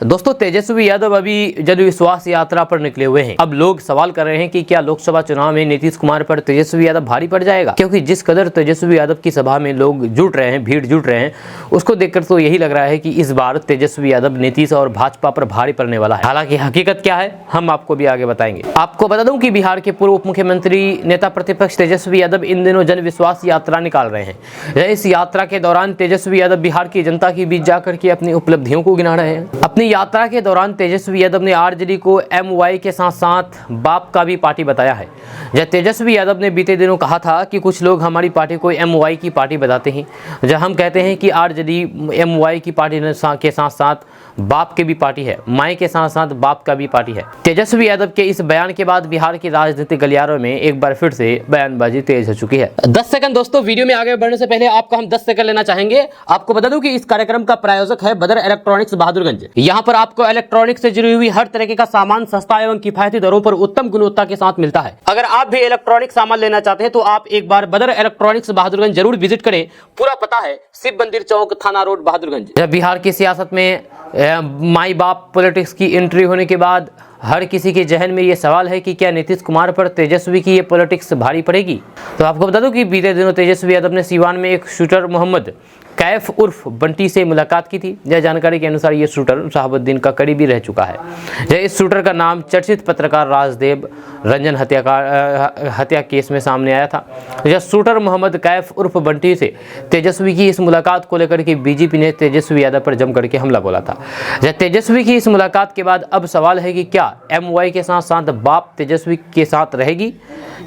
दोस्तों, तेजस्वी यादव अभी जन विश्वास यात्रा पर निकले हुए हैं। अब लोग सवाल कर रहे हैं कि क्या लोकसभा चुनाव में नीतीश कुमार पर तेजस्वी यादव भारी पड़ जाएगा, क्योंकि जिस कदर तेजस्वी यादव की सभा में लोग जुट रहे हैं, भीड़ जुट रहे हैं, उसको देखकर तो यही लग रहा है कि इस बार तेजस्वी यादव नीतीश और भाजपा पर भारी पड़ने वाला है। हालांकि हकीकत क्या है हम आपको भी आगे बताएंगे। आपको बता दूं कि बिहार के पूर्व उप मुख्यमंत्री नेता प्रतिपक्ष तेजस्वी यादव इन दिनों जन विश्वास यात्रा निकाल रहे हैं। इस यात्रा के दौरान तेजस्वी यादव बिहार की जनता के बीच जाकर के अपनी उपलब्धियों को गिना रहे हैं। अपनी यात्रा के दौरान तेजस्वी यादव ने आरजेडी को एमवाई के साथ साथ बाप का भी पार्टी बताया है। जब तेजस्वी यादव ने बीते दिनों कहा था कि कुछ लोग हमारी पार्टी को एमवाई की पार्टी बताते हैं, जब हम कहते हैं कि आरजेडी एमवाई की पार्टी के साथ साथ बाप के भी पार्टी है, माई के साथ साथ बाप का भी पार्टी है। तेजस्वी यादव के इस बयान के बाद बिहार की राजनीतिक गलियारों में एक बार फिर से बयानबाजी तेज हो चुकी है। 10 सेकंड दोस्तों, वीडियो में आगे बढ़ने से पहले आपका हम 10 सेकंड लेना चाहेंगे। आपको बता दूं कि इस कार्यक्रम का प्रायोजक है बदर इलेक्ट्रॉनिक्स बहादुरगंज। यहाँ पर आपको इलेक्ट्रॉनिक्स से जुड़ी हुई हर तरह का सामान सस्ता एवं किफायती दरों पर उत्तम गुणवत्ता के साथ मिलता है। अगर आप भी इलेक्ट्रॉनिक सामान लेना चाहते हैं तो आप एक बार बदर इलेक्ट्रॉनिक्स बहादुरगंज जरूर विजिट करें। पूरा पता है शिव मंदिर चौक, थाना रोड, बहादुरगंज। जब बिहार की सियासत में माई बाप पॉलिटिक्स की एंट्री होने के बाद हर किसी के जहन में ये सवाल है कि क्या नीतीश कुमार पर तेजस्वी की ये पॉलिटिक्स भारी पड़ेगी। तो आपको बता दूं कि बीते दिनों तेजस्वी यादव ने सीवान में एक शूटर मोहम्मद कैफ उर्फ बंटी से मुलाकात की थी। यह जानकारी के अनुसार ये शूटर शहाबुद्दीन का करीबी रह चुका है। इस शूटर का नाम चर्चित पत्रकार राजदेव रंजन हत्या केस में सामने आया था। यह शूटर मोहम्मद कैफ उर्फ बंटी से तेजस्वी की इस मुलाकात को लेकर के बीजेपी ने तेजस्वी यादव पर जम करके हमला बोला था। तेजस्वी की इस मुलाकात के बाद अब सवाल है कि क्या एमवाई के साथ साथ बाप तेजस्वी के साथ रहेगी।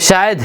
शायद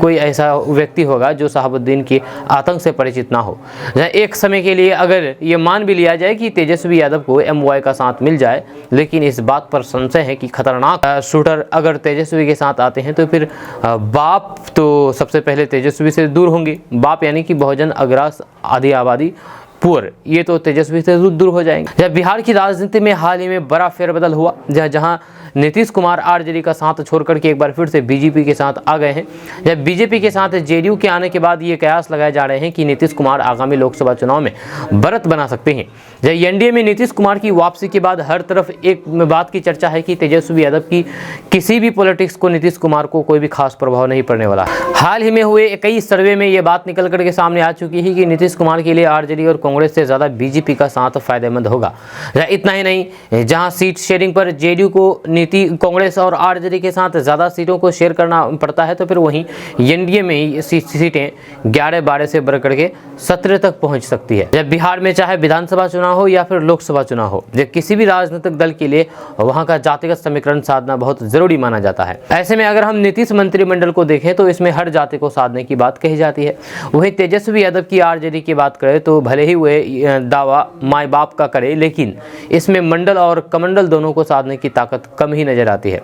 कोई ऐसा व्यक्ति होगा जो शहाबुद्दीन के आतंक से परिचित ना हो। एक समय के लिए अगर ये मान भी लिया जाए कि तेजस्वी यादव को एमवाई का साथ मिल जाए, लेकिन इस बात पर संशय है कि खतरनाक शूटर अगर तेजस्वी के साथ आते हैं तो फिर बाप तो सबसे पहले तेजस्वी से दूर होंगे। बाप यानी कि बहुजन अग्रास आधी आबादी पुअर, ये तो तेजस्वी से दूर हो जाएंगे। जब बिहार की राजनीति में हाल ही में बड़ा फेरबदल हुआ, जहां नीतीश कुमार आरजेडी का साथ छोड़ करके एक बार फिर से बीजेपी के साथ आ गए हैं। जब बीजेपी के साथ जेडीयू के आने के बाद ये कयास लगाए जा रहे हैं कि नीतीश कुमार आगामी लोकसभा चुनाव में बढ़त बना सकते हैं। जब एनडीए में नीतीश कुमार की वापसी के बाद हर तरफ एक बात की चर्चा है कि तेजस्वी यादव की किसी भी पॉलिटिक्स को नीतीश कुमार को कोई भी खास प्रभाव नहीं पड़ने वाला। हाल ही में हुए कई सर्वे में ये बात निकल करके सामने आ चुकी है कि नीतीश कुमार के लिए आरजेडी और कांग्रेस से ज़्यादा बीजेपी का साथ फायदेमंद होगा। इतना ही नहीं, जहां सीट शेयरिंग पर जेडीयू को कांग्रेस और आरजेडी के साथ ज़्यादा सीटों को शेयर करना पड़ता है, तो फिर वहीं एनडीए में सीटें 11-12 से बढ़ करके 17 तक पहुंच सकती है। जब बिहार में चाहे विधानसभा चुनाव हो या फिर लोकसभा चुनाव हो, जब किसी भी राजनीतिक दल के लिए वहां का जातिगत समीकरण साधना बहुत जरूरी माना जाता है। ऐसे में अगर हम नीतीश मंत्रिमंडल को देखें तो इसमें हर जाति को साधने की बात कही जाती है। वहीं तेजस्वी यादव की आरजेडी की बात करें तो भले ही वे दावा माई बाप का करे, लेकिन इसमें मंडल और कमंडल दोनों को साधने की ताकत कम ही नजर आती है।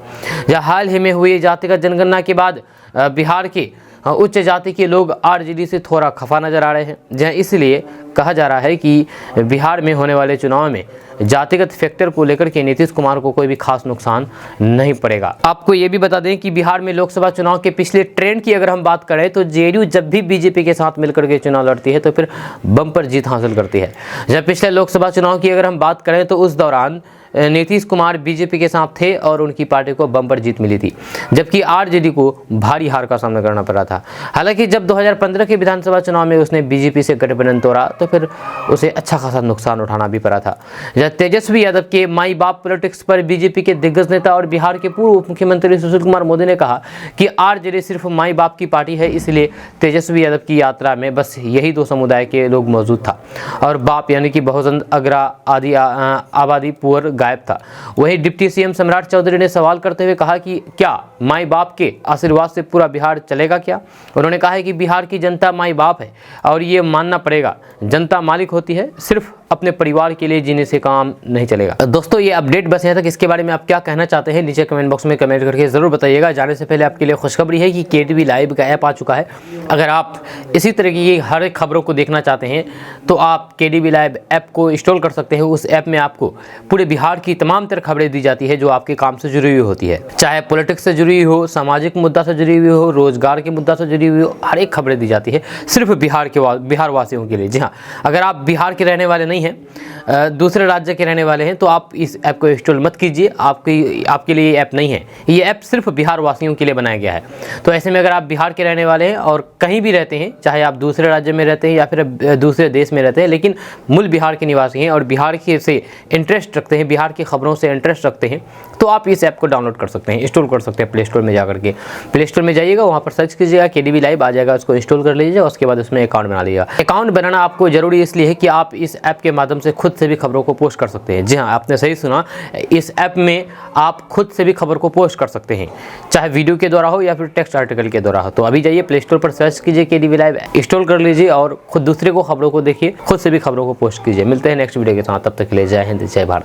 जहाँ हाल ही में हुई जातिगत जनगणना के बाद बिहार के उच्च जाति के लोग आरजेडी से थोड़ा खफा नजर आ रहे हैं, जहाँ इसलिए कहा जा रहा है कि बिहार में होने वाले चुनाव में जातिगत फैक्टर को लेकर के नीतीश कुमार को कोई भी खास नुकसान नहीं पड़ेगा। आपको ये भी बता दें कि बिहार में लोकसभा चुनाव के पिछले ट्रेंड की अगर हम बात करें तो जेडीयू जब भी बीजेपी के साथ मिलकर के चुनाव लड़ती है तो फिर बम्पर जीत हासिल करती है। जब पिछले लोकसभा चुनाव की अगर हम बात करें तो उस दौरान नीतीश कुमार बीजेपी के साथ थे और उनकी पार्टी को बम्पर जीत मिली थी, जबकि आरजेडी को भारी हार का सामना करना पड़ा था। हालांकि जब 2015 के विधानसभा चुनाव में उसने बीजेपी से गठबंधन तोड़ा तो फिर उसे अच्छा खासा नुकसान उठाना भी पड़ा था। जब तेजस्वी यादव के माई बाप पॉलिटिक्स पर बीजेपी के दिग्गज नेता और बिहार के पूर्व उप मुख्यमंत्री सुशील कुमार मोदी ने कहा कि आरजेडी सिर्फ माई बाप की पार्टी है, इसलिए तेजस्वी यादव की यात्रा में बस यही दो समुदाय के लोग मौजूद था और बाप यानी कि बहुजन अग्रा आदि आबादी पुअर गायब था। वहीं डिप्टी सीएम सम्राट चौधरी ने सवाल करते हुए कहा कि क्या माई बाप के आशीर्वाद से पूरा बिहार चलेगा क्या। उन्होंने कहा है कि बिहार की जनता माई बाप है और ये मानना पड़ेगा, जनता मालिक होती है, सिर्फ अपने परिवार के लिए जीने से काम नहीं चलेगा। दोस्तों, ये अपडेट बस यहाँ तक। इसके बारे में आप क्या कहना चाहते हैं नीचे कमेंट बॉक्स में कमेंट करके जरूर बताइएगा। जाने से पहले आपके लिए खुशखबरी है कि केटीवी लाइव का ऐप आ चुका है। अगर आप इसी तरह की हर एक खबरों को देखना चाहते हैं तो आप केटीवी लाइव ऐप को इंस्टॉल कर सकते हैं। उस ऐप में आपको पूरे बिहार बिहार की तमाम तरह खबरें दी जाती है जो आपके काम से जुड़ी हुई होती है, चाहे पॉलिटिक्स से जुड़ी हो, सामाजिक मुद्दा से जुड़ी हुई हो, रोजगार के मुद्दा से जुड़ी हुई हो, हर एक खबरें दी जाती है सिर्फ बिहार वासियों के लिए। जी हाँ, अगर आप बिहार के रहने वाले नहीं हैं, दूसरे राज्य के रहने वाले हैं, तो आप इस ऐप को इंस्टॉल मत कीजिए। आपके लिए ये ऐप नहीं है, ये ऐप सिर्फ बिहार वासियों के लिए बनाया गया है। तो ऐसे में अगर आप बिहार के रहने वाले हैं और कहीं भी रहते हैं, चाहे आप दूसरे राज्य में रहते हैं या फिर दूसरे देश में रहते हैं, लेकिन मूल बिहार के निवासी हैं और बिहार के से इंटरेस्ट रखते हैं, बिहार की खबरों से इंटरेस्ट रखते हैं, तो आप इस ऐप को डाउनलोड कर सकते हैं, इंस्टॉल कर सकते हैं प्ले स्टोर में जाकर के। प्ले स्टोर में जाइएगा, वहाँ पर सर्च कीजिएगा KDV लाइव आ जाएगा, उसको इंस्टॉल कर लीजिएगा, उसके बाद उसमें अकाउंट बना लीजिएगा। अकाउंट बनाना आपको जरूरी इसलिए है कि आप इस ऐप के माध्यम से खुद से भी खबरों को पोस्ट कर सकते हैं। जी हाँ, आपने सही सुना, इस ऐप में आप खुद से भी खबर को पोस्ट कर सकते हैं, चाहे वीडियो के द्वारा हो या फिर टेक्स्ट आर्टिकल के द्वारा हो। तो अभी जाइए प्ले स्टोर पर सर्च कीजिए KDV लाइव, इंस्टॉल कर लीजिए और खुद दूसरे को खबरों को देखिए, खुद से भी खबरों को पोस्ट कीजिए। मिलते हैं नेक्स्ट वीडियो के साथ, तब तक के लिए जय हिंद, जय भारत।